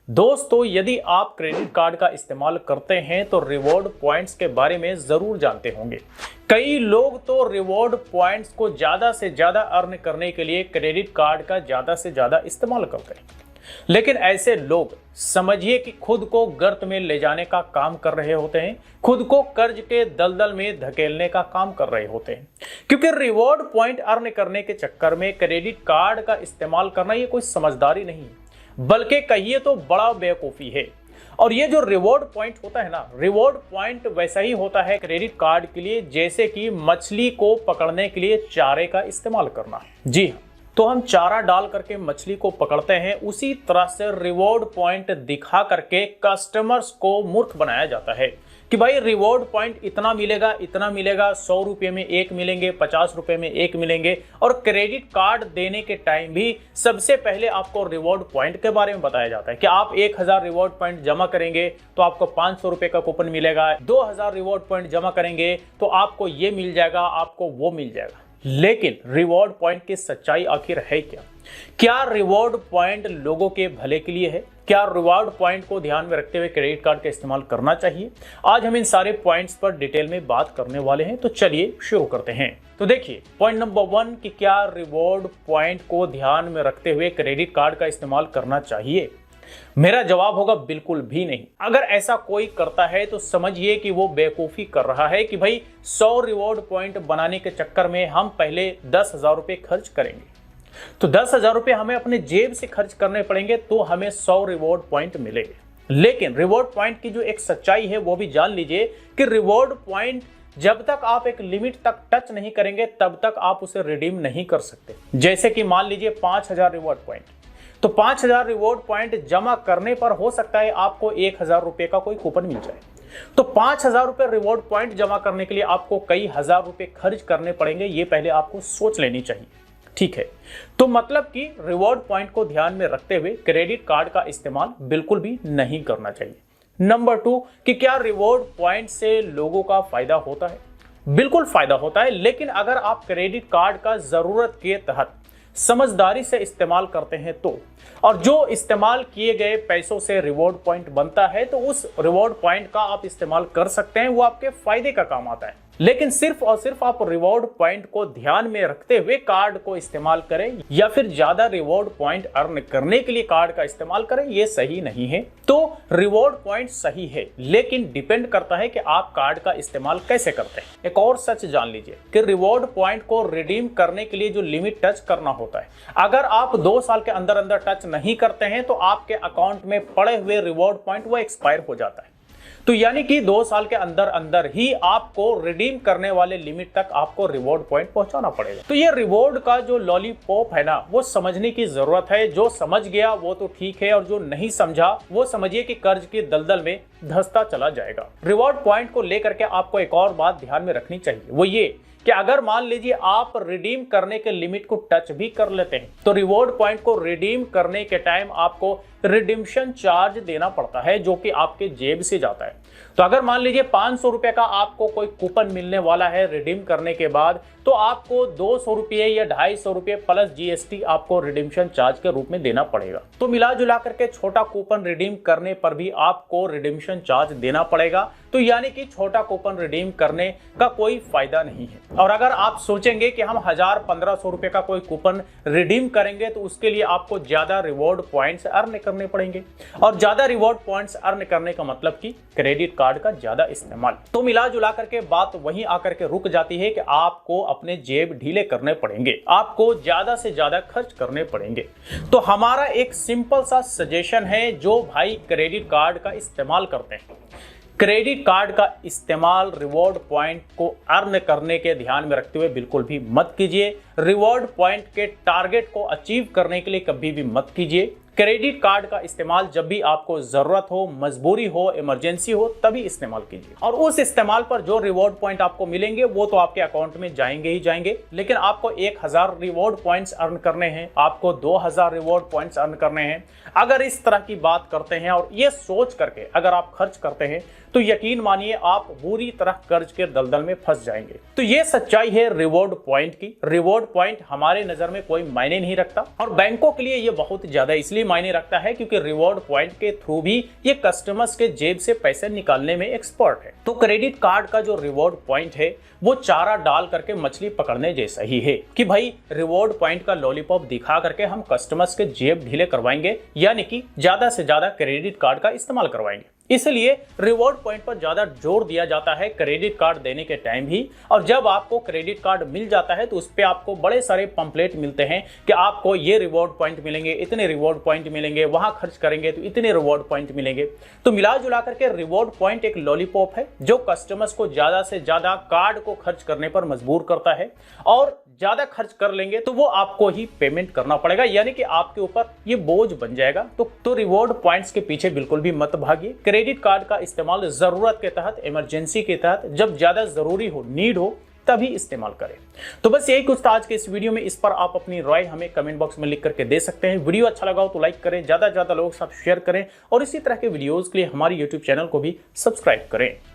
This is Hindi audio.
दोस्तों, यदि आप क्रेडिट कार्ड का इस्तेमाल करते हैं तो रिवॉर्ड पॉइंट्स के बारे में जरूर जानते होंगे। कई लोग तो रिवॉर्ड पॉइंट्स को ज्यादा से ज्यादा अर्न करने के लिए क्रेडिट कार्ड का ज्यादा से ज्यादा इस्तेमाल करते हैं, लेकिन ऐसे लोग समझिए कि खुद को गर्त में ले जाने का काम कर रहे होते हैं, खुद को कर्ज के दलदल में धकेलने का काम कर रहे होते हैं, क्योंकि रिवॉर्ड पॉइंट अर्न करने के चक्कर में क्रेडिट कार्ड का इस्तेमाल करना ये कोई समझदारी नहीं है, बल्कि कहिए तो बड़ा बेवकूफ़ी है। और ये जो रिवॉर्ड पॉइंट होता है ना, रिवॉर्ड पॉइंट वैसा ही होता है क्रेडिट कार्ड के लिए जैसे कि मछली को पकड़ने के लिए चारे का इस्तेमाल करना है। जी हाँ, तो हम चारा डाल करके मछली को पकड़ते हैं, उसी तरह से रिवॉर्ड पॉइंट दिखा करके कस्टमर्स को मूर्ख बनाया जाता है कि भाई रिवॉर्ड पॉइंट इतना मिलेगा, 100 रुपये में एक मिलेंगे, 50 रुपये में एक मिलेंगे। और क्रेडिट कार्ड देने के टाइम भी सबसे पहले आपको रिवॉर्ड पॉइंट के बारे में बताया जाता है कि आप 1000 रिवॉर्ड पॉइंट जमा करेंगे तो आपको 500 रुपये का कूपन मिलेगा, 2000 रिवॉर्ड पॉइंट जमा करेंगे तो आपको ये मिल जाएगा, आपको वो मिल जाएगा। लेकिन रिवॉर्ड पॉइंट की सच्चाई आखिर है क्या? क्या रिवॉर्ड पॉइंट लोगों के भले के लिए है? क्या रिवॉर्ड पॉइंट को ध्यान में रखते हुए क्रेडिट कार्ड का इस्तेमाल करना चाहिए? आज हम इन सारे पॉइंट्स पर डिटेल में बात करने वाले हैं, तो चलिए शुरू करते हैं। तो देखिए, पॉइंट नंबर 1 कि क्या रिवॉर्ड पॉइंट को ध्यान में रखते हुए क्रेडिट कार्ड का इस्तेमाल करना चाहिए? मेरा जवाब होगा बिल्कुल भी नहीं। अगर ऐसा कोई करता है तो समझिए कि वो बेवकूफ़ी कर रहा है कि भाई 100 रिवॉर्ड पॉइंट बनाने के चक्कर में हम पहले 10,000 रुपये खर्च करेंगे, तो 10,000 रुपये हमें अपने जेब से खर्च करने पड़ेंगे तो हमें 100 रिवॉर्ड पॉइंट मिलेंगे। लेकिन रिवॉर्ड पॉइंट की जो एक सच्चाई है वो भी जान लीजिए कि रिवॉर्ड पॉइंट जब तक आप एक लिमिट तक टच नहीं करेंगे तब तक आप उसे रिडीम नहीं कर सकते। जैसे कि मान लीजिए 5,000 रिवॉर्ड पॉइंट, तो 5,000 रिवॉर्ड पॉइंट जमा करने पर हो सकता है आपको 1,000 रुपये का कोई कूपन मिल जाए। तो 5,000 रुपये रिवॉर्ड पॉइंट जमा करने के लिए आपको कई हजार रुपये खर्च करने पड़ेंगे, ये पहले आपको सोच लेनी चाहिए। ठीक है, तो मतलब कि रिवॉर्ड पॉइंट को ध्यान में रखते हुए क्रेडिट कार्ड का इस्तेमाल बिल्कुल भी नहीं करना चाहिए। नंबर 2 कि क्या रिवॉर्ड पॉइंट से लोगों का फायदा होता है? बिल्कुल फायदा होता है, लेकिन अगर आप क्रेडिट कार्ड का जरूरत के तहत समझदारी से इस्तेमाल करते हैं तो, और जो इस्तेमाल किए गए पैसों से रिवॉर्ड पॉइंट बनता है तो उस रिवॉर्ड पॉइंट का आप इस्तेमाल कर सकते हैं, वो आपके फायदे का काम आता है। लेकिन सिर्फ और सिर्फ आप रिवॉर्ड पॉइंट को ध्यान में रखते हुए कार्ड को इस्तेमाल करें या फिर ज्यादा रिवॉर्ड पॉइंट अर्न करने के लिए कार्ड का इस्तेमाल करें, ये सही नहीं है। तो रिवॉर्ड पॉइंट सही है, लेकिन डिपेंड करता है कि आप कार्ड का इस्तेमाल कैसे करते हैं। एक और सच जान लीजिए कि रिवॉर्ड पॉइंट को रिडीम करने के लिए जो लिमिट टच करना होता है, अगर आप 2 साल के अंदर अंदर टच नहीं करते हैं तो आपके अकाउंट में पड़े हुए रिवॉर्ड पॉइंट वो एक्सपायर हो जाता है। तो यानी कि 2 साल के अंदर अंदर ही आपको रिडीम करने वाले लिमिट तक आपको रिवॉर्ड पॉइंट पहुंचाना पड़ेगा। तो ये रिवॉर्ड का जो लॉलीपॉप है ना, वो समझने की जरूरत है। जो समझ गया वो तो ठीक है, और जो नहीं समझा वो समझिए कि कर्ज के दलदल में धंसता चला जाएगा। रिवॉर्ड पॉइंट को लेकर के आपको एक और बात ध्यान में रखनी चाहिए, वो ये कि अगर मान लीजिए आप रिडीम करने के लिमिट को टच भी कर लेते हैं तो रिवॉर्ड पॉइंट को रिडीम करने के टाइम आपको रिडीम्पशन चार्ज देना पड़ता है, जो कि आपके जेब से जाता है। तो अगर मान लीजिए 500 रुपये का आपको कोई कूपन मिलने वाला है रिडीम करने के बाद, तो आपको 200 रुपये या 250 रुपये प्लस GST आपको रिडीम्पशन चार्ज के रूप में देना पड़ेगा। तो मिला जुला करके छोटा कूपन रिडीम करने पर भी आपको रिडीम्पशन चार्ज देना पड़ेगा। तो यानी कि छोटा कूपन रिडीम करने का कोई फायदा नहीं है। और अगर आप सोचेंगे कि हम 1000-1500 रुपये का कोई कूपन रिडीम करेंगे तो उसके लिए आपको ज्यादा रिवॉर्ड पॉइंट्स अर्न करने पड़ेंगे, और ज्यादा रिवॉर्ड पॉइंट्स अर्न करने का मतलब कि क्रेडिट कार्ड का ज्यादा इस्तेमाल। तो मिला जुला करके बात वहीं आकर के रुक जाती है कि आपको अपने जेब ढीले करने पड़ेंगे, आपको ज्यादा से ज्यादा खर्च करने पड़ेंगे। तो हमारा एक सिंपल सा सजेशन है, जो भाई क्रेडिट कार्ड का इस्तेमाल करते हैं, क्रेडिट कार्ड का इस्तेमाल रिवॉर्ड पॉइंट को अर्न करने के ध्यान में रखते हुए बिल्कुल भी मत कीजिए। रिवॉर्ड पॉइंट के टारगेट को अचीव करने के लिए कभी भी मत कीजिए। क्रेडिट कार्ड का इस्तेमाल जब भी आपको जरूरत हो, मजबूरी हो, इमरजेंसी हो, तभी इस्तेमाल कीजिए। और उस इस्तेमाल पर जो रिवॉर्ड पॉइंट आपको मिलेंगे वो तो आपके अकाउंट में जाएंगे ही जाएंगे, लेकिन आपको 1000 रिवॉर्ड पॉइंट्स अर्न करने हैं, आपको 2000 रिवॉर्ड पॉइंट्स अर्न करने हैं। अगर इस तरह की बात करते हैं और ये सोच करके अगर आप खर्च करते हैं तो यकीन मानिए आप बुरी तरह कर्ज के दलदल में फंस जाएंगे। तो ये सच्चाई है रिवॉर्ड पॉइंट की। रिवॉर्ड पॉइंट हमारे नजर में कोई मायने नहीं रखता, और बैंकों के लिए ये बहुत ज्यादा इसलिए भी मायने रखता है, क्योंकि रिवॉर्ड पॉइंट के थ्रू भी ये कस्टमर्स के जेब से पैसे निकालने में एक्सपर्ट है। तो क्रेडिट कार्ड का जो रिवॉर्ड पॉइंट है वो चारा डाल करके मछली पकड़ने जैसा ही है कि भाई रिवॉर्ड पॉइंट का लॉलीपॉप दिखा करके हम कस्टमर्स के जेब ढीले करवाएंगे, यानी कि ज्यादा से ज्यादा क्रेडिट कार्ड का इस्तेमाल करवाएंगे। इसलिए रिवॉर्ड पॉइंट पर ज्यादा जोर दिया जाता है क्रेडिट कार्ड देने के टाइम भी। और जब आपको क्रेडिट कार्ड मिल जाता है तो उस पर आपको बड़े सारे पंपलेट मिलते हैं कि आपको ये रिवॉर्ड पॉइंट मिलेंगे, इतने रिवॉर्ड पॉइंट मिलेंगे, वहां खर्च करेंगे तो इतने रिवॉर्ड पॉइंट मिलेंगे। तो मिला जुला करके रिवॉर्ड पॉइंट एक लॉलीपॉप है जो कस्टमर्स को ज्यादा से ज्यादा कार्ड को खर्च करने पर मजबूर करता है, और ज्यादा खर्च कर लेंगे तो वो आपको ही पेमेंट करना पड़ेगा, यानी कि आपके ऊपर ये बोझ बन जाएगा। तो रिवॉर्ड पॉइंट्स के पीछे बिल्कुल भी मत भागिए। क्रेडिट कार्ड का इस्तेमाल जरूरत के तहत, इमरजेंसी के तहत, जब ज्यादा जरूरी हो, नीड हो, तभी इस्तेमाल करें। तो बस यही कुछ था आज के इस वीडियो में। इस पर आप अपनी राय हमें कमेंट बॉक्स में लिख करके दे सकते हैं। वीडियो अच्छा लगा हो तो लाइक करें, ज्यादा से ज्यादा लोगों के साथ शेयर करें, और इसी तरह के वीडियोस के लिए हमारी यूट्यूब चैनल को भी सब्सक्राइब करें।